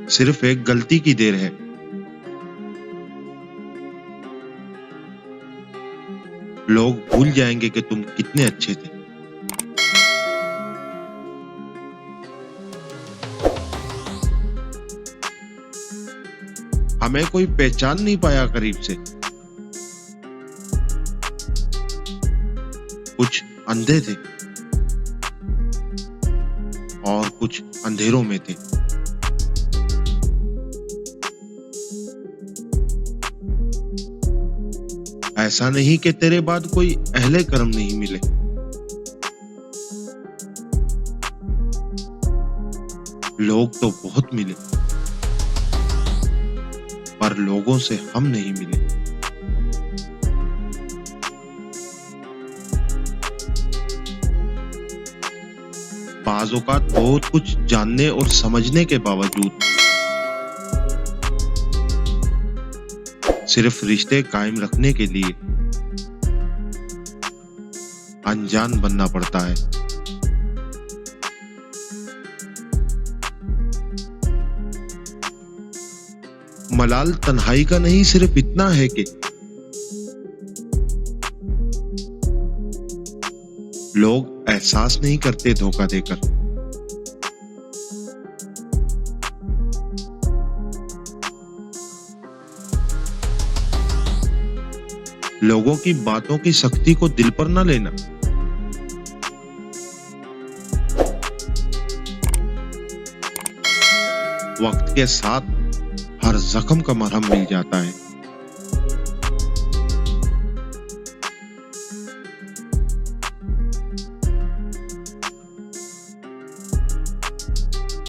सिर्फ एक गलती की देर है। लोग भूल जाएंगे कि तुम कितने अच्छे थे। हमें कोई पहचान नहीं पाया करीब से। कुछ अंधे थे और कुछ अंधेरों में थे। ऐसा नहीं कि तेरे बाद कोई अहले कर्म नहीं मिले। लोग तो बहुत मिले, पर लोगों से हम नहीं मिले। बाज़ औक़ात बहुत कुछ जानने और समझने के बावजूद सिर्फ रिश्ते कायम रखने के लिए अनजान बनना पड़ता है। मलाल तन्हाई का नहीं सिर्फ इतना है कि लोग एहसास नहीं करते धोखा देकर। लोगों की बातों की सख्ती को दिल पर न लेना। वक्त के साथ हर जख्म का मरहम मिल जाता है।